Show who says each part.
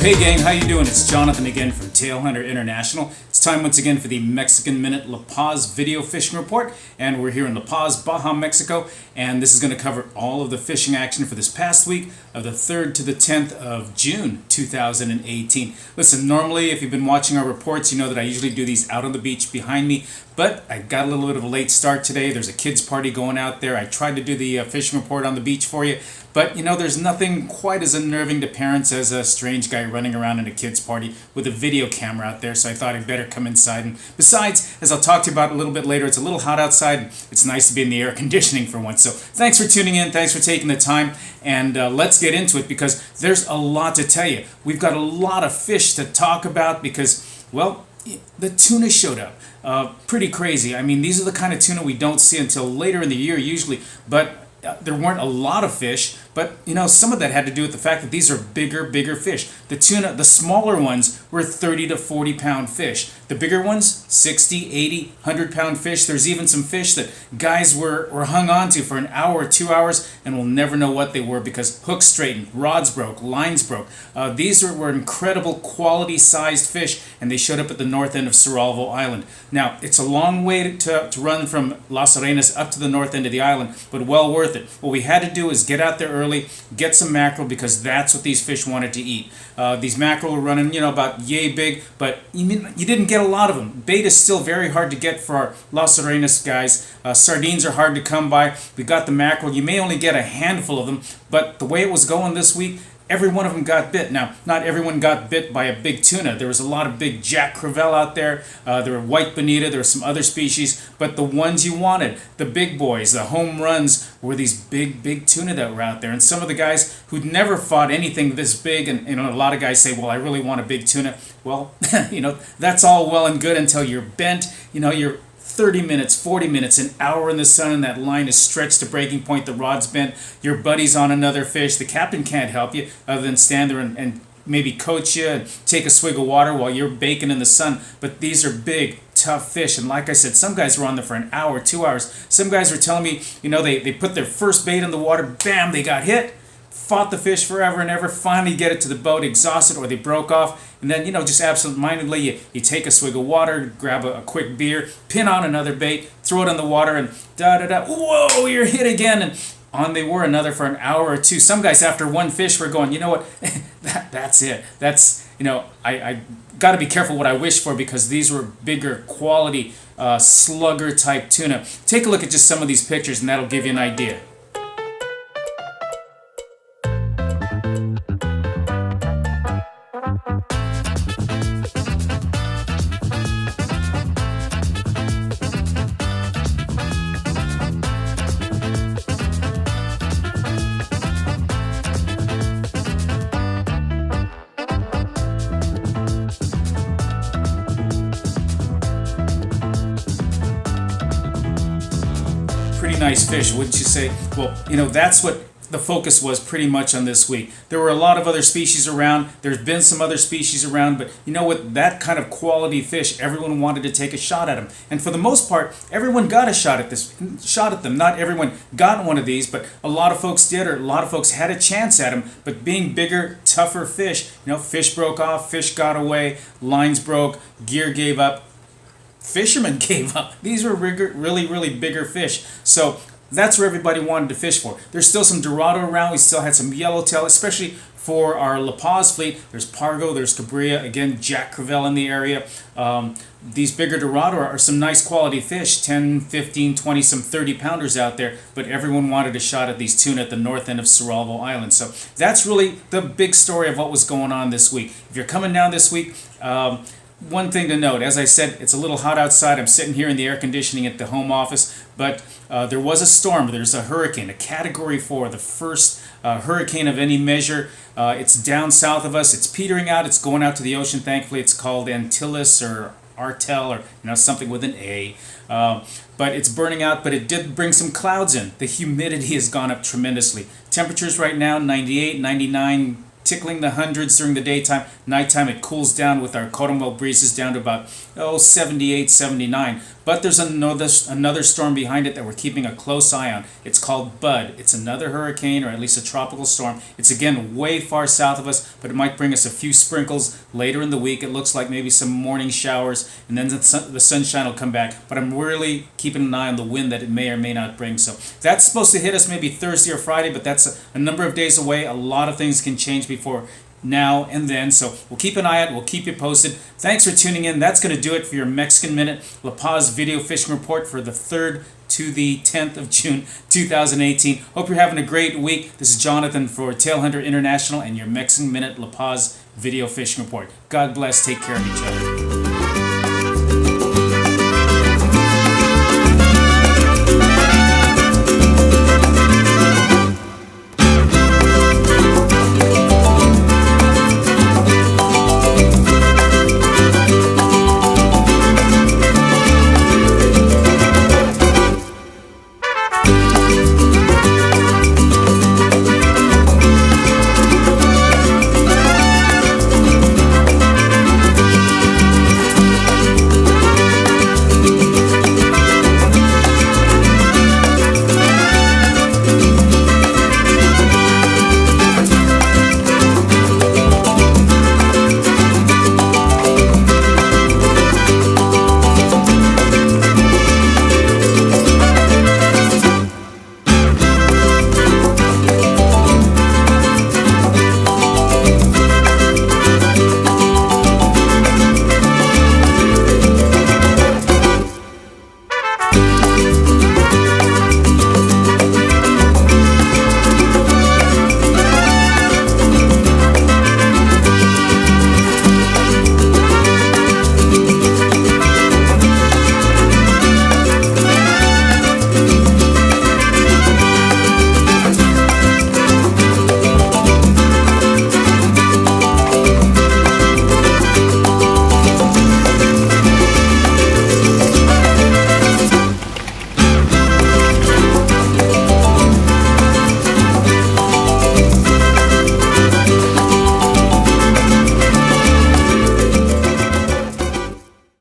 Speaker 1: Hey gang, how you doing? It's Jonathan again from Tailhunter International. It's time once again for the Mexican Minute La Paz video fishing report, and we're here in La Paz, Baja, Mexico, and this is going to cover all of the fishing action for this past week of the 3rd to the 10th of June 2018. Listen, normally if you've been watching our reports, you know that I usually do these out on the beach behind me, but I got a little bit of a late start today. There's a kids party going out there. I tried to do the fishing report on the beach for you, but you know, there's nothing quite as unnerving to parents as a strange guy running around in a kids party with a video camera out there, so I thought I'd better come inside. And besides, as I'll talk to you about a little bit later, it's a little hot outside, and it's nice to be in the air conditioning for once. So thanks for tuning in, thanks for taking the time, and let's get into it because there's a lot to tell you. We've got a lot of fish to talk about because, well, the tuna showed up. Pretty crazy. I mean, these are the kind of tuna we don't see until later in the year usually, but there weren't a lot of fish, but you know, some of that had to do with the fact that these are bigger fish. The tuna, the smaller ones were 30 to 40 pound fish. The bigger ones, 60, 80, 100 pound fish. There's even some fish that guys were hung on to for an hour or 2 hours and we'll never know what they were because hooks straightened, rods broke, lines broke. These were incredible quality sized fish, and they showed up at the north end of Suralvo Island. Now, it's a long way to run from Las Arenas up to the north end of the island, but well worth it. What we had to do is get out there early, get some mackerel because that's what these fish wanted to eat. These mackerel were running, you know, about yay big, but you didn't get a lot of them. Bait is still very hard to get for our Las Arenas guys. Sardines are hard to come by. We got the mackerel. You may only get a handful of them, but the way it was going this week, every one of them got bit. Now, not everyone got bit by a big tuna. There was a lot of big Jack Crevalle out there. There were white bonita. There were some other species. But the ones you wanted, the big boys, the home runs, were these big tuna that were out there. And some of the guys who'd never fought anything this big, and you know, a lot of guys say, well, I really want a big tuna. Well, you know, that's all well and good until you're bent. You know, you're 30 minutes, 40 minutes, an hour in the sun, and that line is stretched to breaking point, the rod's bent, your buddy's on another fish, the captain can't help you other than stand there and maybe coach you and take a swig of water while you're baking in the sun. But these are big, tough fish, and like I said, some guys were on there for an hour, 2 hours. Some guys were telling me, you know, they put their first bait in the water, bam, they got hit, fought the fish forever and ever, finally get it to the boat exhausted, or they broke off, and then, you know, just absent-mindedly, you take a swig of water, grab a quick beer, pin on another bait, throw it in the water, and da-da-da, whoa, you're hit again, and on they were another for an hour or two. Some guys, after one fish, were going, you know what, that's it. That's, you know, I got to be careful what I wish for because these were bigger quality slugger-type tuna. Take a look at just some of these pictures, and that'll give you an idea. Pretty nice fish, wouldn't you say? Well, you know, that's what the focus was pretty much on this week. There were a lot of other species around. There's been some other species around, but you know what? That kind of quality fish, everyone wanted to take a shot at them. And for the most part, everyone got a shot at them. Not everyone got one of these, but a lot of folks did, or a lot of folks had a chance at them. But being bigger, tougher fish, you know, fish broke off, fish got away, lines broke, gear gave up. Fishermen gave up. These were really bigger fish. So that's where everybody wanted to fish for. There's still some Dorado around. We still had some yellowtail, especially for our La Paz fleet. There's Pargo, there's Cabrilla, again, Jack Crevalle in the area. These bigger Dorado are some nice quality fish, 10, 15, 20, some 30 pounders out there, but everyone wanted a shot at these tuna at the north end of Suralvo Island. So that's really the big story of what was going on this week. If you're coming down this week, one thing to note, as I said, it's a little hot outside. I'm sitting here in the air conditioning at the home office, but there was a storm. There's a hurricane, a Category 4, the first hurricane of any measure. It's down south of us. It's petering out. It's going out to the ocean. Thankfully, it's called Antilles or Artel, or you know, something with an A. But it's burning out, but it did bring some clouds in. The humidity has gone up tremendously. Temperatures right now, 98, 99, tickling the hundreds during the daytime. Nighttime it cools down with our Coromel breezes down to about 78, 79. But there's another storm behind it that we're keeping a close eye on. It's called Bud. It's another hurricane, or at least a tropical storm. It's again way far south of us, but it might bring us a few sprinkles later in the week. It looks like maybe some morning showers, and then the sunshine will come back. But I'm really keeping an eye on the wind that it may or may not bring. So that's supposed to hit us maybe Thursday or Friday, but that's a number of days away. A lot of things can change before now and then, so we'll keep an eye out. We'll keep you posted. Thanks for tuning in. That's going to do it for your Mexican Minute La Paz video fishing report for the 3rd to the 10th of June 2018. Hope you're having a great week. This is Jonathan for Tailhunter International and your Mexican Minute La Paz video fishing report. God bless. Take care of each other.